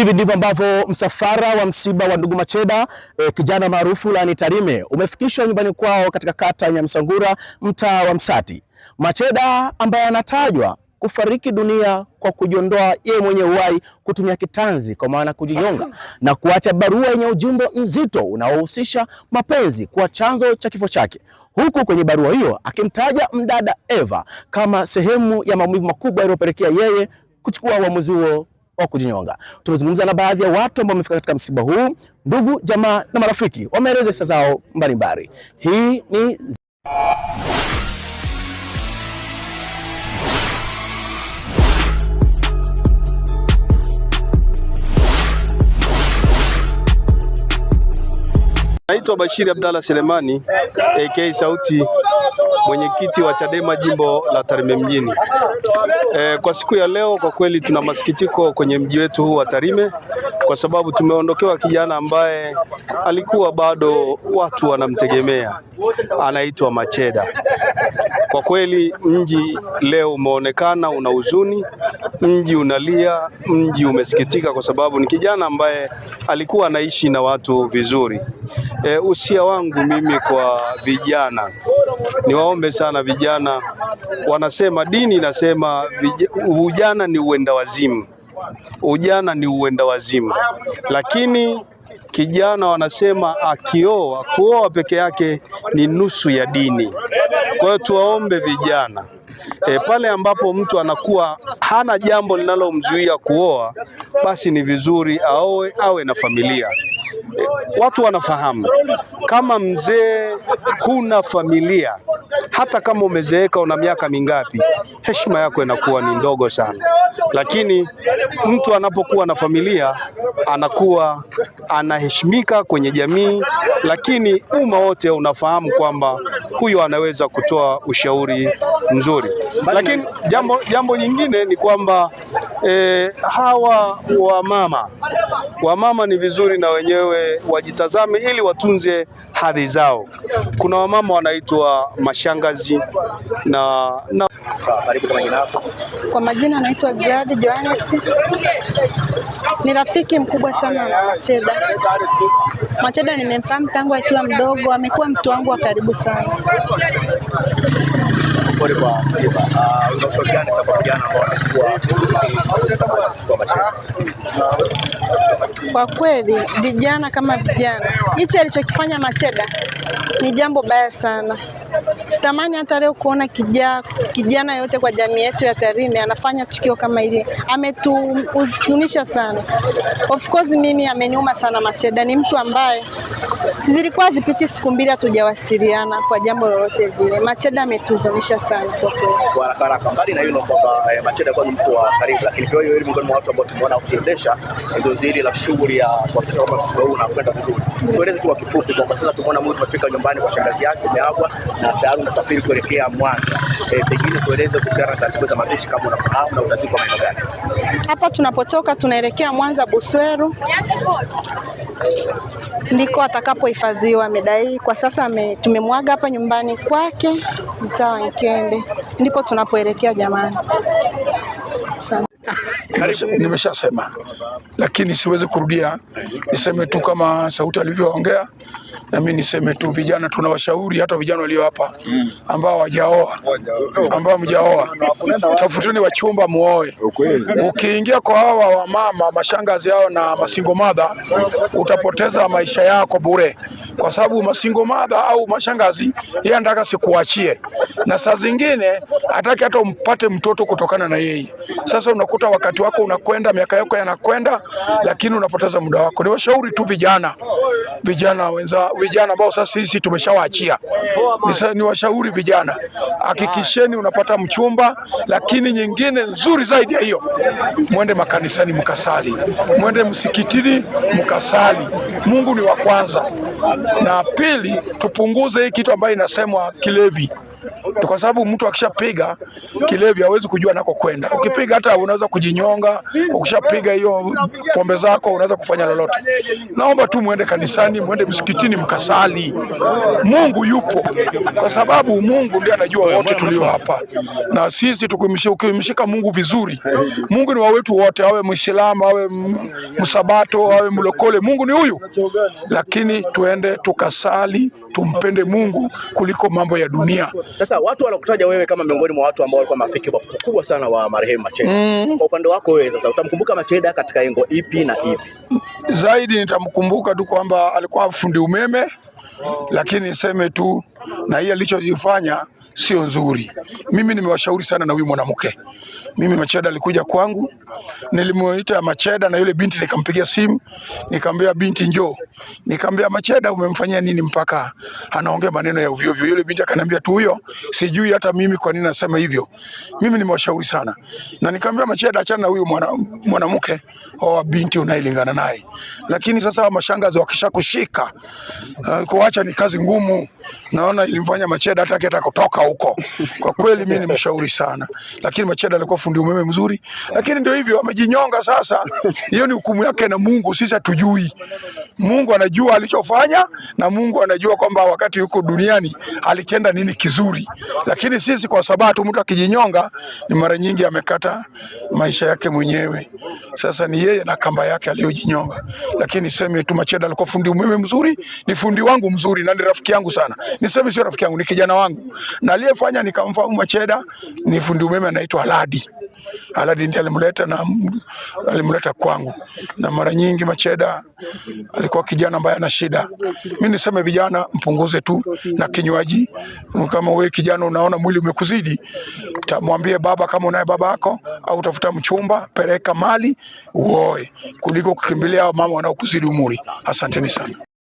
Hivi ndivyo ambavyo msafara wa msiba wa ndugu Macheda, kijana maarufu wilayani Tarime, umefikishwa nyumbani kwao katika kata ya Nyamsangura, mtaa wa Msati. Macheda ambaye anatajwa kufariki dunia kwa kujiondoa yeye mwenye uhai kutumia kitanzi, kwa maana kujinyonga, na kuacha barua yenye ujumbe mzito unaohusisha mapenzi kuwa chanzo cha kifo chake, huku kwenye barua hiyo akimtaja mdada Eva kama sehemu ya maumivu makubwa yaliyopelekea yeye kuchukua uamuzi huo wa kujinyonga. Tumezungumza na baadhi ya watu ambao wamefika katika msiba huu, ndugu, jamaa na marafiki wameeleza hisia zao mbalimbali. Hii ni Naitwa Bashiri Abdalla Selemani aka Sauti, mwenyekiti wa Chadema jimbo la Tarime mjini. Kwa siku ya leo kwa kweli tuna masikitiko kwenye mji wetu huu wa Tarime, kwa sababu tumeondokewa kijana ambaye alikuwa bado watu wanamtegemea, anaitwa Macheda. Kwa kweli mji leo umeonekana una huzuni, mji unalia, mji umesikitika, kwa sababu ni kijana ambaye alikuwa anaishi na watu vizuri. Usia wangu mimi kwa vijana, niwaombe sana vijana, wanasema dini inasema ujana ni uenda wazimu, ujana ni uenda wazimu, lakini kijana wanasema akioa, kuoa peke yake ni nusu ya dini. Kwa hiyo tuwaombe vijana, pale ambapo mtu anakuwa hana jambo linalomzuia kuoa, basi ni vizuri awe na familia. Watu wanafahamu kama mzee huna familia, hata kama umezeeka una miaka mingapi, heshima yako inakuwa ni ndogo sana. Lakini mtu anapokuwa na familia anakuwa anaheshimika kwenye jamii, lakini umma wote unafahamu kwamba huyo anaweza kutoa ushauri mzuri. Lakini jambo nyingine ni kwamba hawa wamama ni vizuri na wenyewe wajitazame ili watunze hadhi zao. Kuna wamama wanaitwa mashangazi na kwa majina anaitwa Glad Johannes. Ni rafiki mkubwa sana wa Macheda. Macheda nimemfahamu tangu akiwa mdogo, amekuwa mtu wangu wa karibu sana. Kwa kweli vijana kama vijana, hichi alichokifanya Macheda ni jambo baya sana. Sitamani hata leo kuona kijana yote kwa jamii yetu ya Tarime anafanya tukio kama hili. Ametuhuzunisha sana. Of course mimi ameniuma sana Macheda. Ni mtu ambaye zilikuwa zipiti siku mbili hatujawasiliana kwa jambo lolote vile. Macheda ametuhuzunisha sana kwa kweli. Kwa haraka mbali na hilo kwamba Macheda kwa mtu wa karibu, lakini pia yeye miongoni mwa watu ambao tumeona ukiendesha zoezi hili la shughuli ya kuhakikisha kwamba msiba huu unakwenda vizuri. Tueleze tu kwa kifupi kwamba sasa tumeona mtu amefika nyumbani kwa shangazi yake, umeagwa na tayari unasafiri kuelekea Mwanza. Pengine tueleze kuhusiana na taratibu za mazishi kama unafahamu, na utazikwa maeneo gani? Hapa tunapotoka tunaelekea Mwanza Busweru, ndiko atakapohifadhiwa Medai. Kwa sasa tumemwaga hapa nyumbani kwake mtaa wa Nkende, ndipo tunapoelekea jamani. Nimeshasema, lakini siwezi kurudia. Niseme tu kama Sauti alivyoongea, na mimi niseme tu vijana tunawashauri, hata vijana walio hapa ambao hawajaoa, ambao mjaoa, tafuteni wachumba muoe. Ukiingia kwa hawa wa mama mashangazi yao na masingo mother, utapoteza maisha yako bure, kwa sababu masingo mother au mashangazi yeye anataka sikuachie, na saa zingine hataki hata umpate mtoto kutokana na yeye. Sasa unakuta wakati wako unakwenda, miaka yako yanakwenda, lakini unapoteza muda wako. Niwashauri tu vijana ambao sasa sisi tumeshawaachia, niwashauri vijana, hakikisheni unapata mchumba, lakini nyingine nzuri zaidi ya hiyo, mwende makanisani mkasali, mwende msikitini mkasali. Mungu ni wa kwanza, na pili tupunguze hii kitu ambayo inasemwa kilevi. kwa sababu mtu akishapiga kilevi hawezi kujua nako kwenda. Ukipiga hata unaweza kujinyonga, ukishapiga hiyo pombe zako unaweza kufanya lolote. Naomba tu muende kanisani, muende msikitini mkasali. Mungu yupo, kwa sababu Mungu ndiye anajua wote tulio hapa, na sisi tukimshika Mungu vizuri. Mungu ni wa wetu wote, awe Muislamu, awe Msabato, awe Mlokole, Mungu ni huyu. Lakini tuende tukasali, tumpende Mungu kuliko mambo ya dunia. Sasa watu wanakutaja wewe kama miongoni mwa watu ambao walikuwa marafiki wakubwa sana wa marehemu Macheda. Kwa upande wako wewe sasa utamkumbuka Macheda katika engo ipi na ipi? Zaidi nitamkumbuka tu kwamba alikuwa fundi umeme, lakini niseme tu na hii alichojifanya sio nzuri. Mimi nimewashauri sana na huyu mwanamke. Mimi Macheda alikuja kwangu, nilimuita Macheda na yule binti nikampigia simu, nikamwambia binti njoo. Nikamwambia Macheda umemfanyia nini mpaka anaongea maneno ya ovyo ovyo? Yule binti akaniambia tu huyo sijui hata mimi kwa nini nasema hivyo. Mimi nimewashauri sana. Na nikamwambia Macheda achana na huyu mwanamke au binti unayelingana naye. Lakini sasa mashangazi wakishakushika kuacha ni kazi ngumu. Naona ilimfanya Macheda hata kutoka huko. Kwa kweli mimi nimeshauri sana. Lakini Macheda alikuwa fundi umeme mzuri. Lakini ndio hivyo amejinyonga sasa. Hiyo ni hukumu yake na Mungu, sisi hatujui. Mungu anajua alichofanya na Mungu anajua kwamba wakati yuko duniani alitenda nini kizuri. Lakini sisi kwa sababu mtu akijinyonga ni mara nyingi amekata maisha yake mwenyewe. Sasa ni yeye na kamba yake aliyojinyonga. Lakini niseme tu Macheda alikuwa fundi umeme mzuri, ni fundi wangu mzuri na ni rafiki yangu sana. Niseme sio rafiki yangu, ni kijana wangu. Na aliyefanya nikamfahamu Macheda ni fundi umeme anaitwa Aladi. Aladi ndiye alimleta kwangu. Na mara nyingi Macheda alikuwa kijana ambaye ana shida. Mimi niseme vijana mpunguze tu na kinywaji. Kama wewe kijana unaona mwili umekuzidi, mwambie baba kama unaye baba yako, au utafuta mchumba, peleka mali uoe kuliko kukimbilia mama wanaokuzidi umri. Asanteni sana.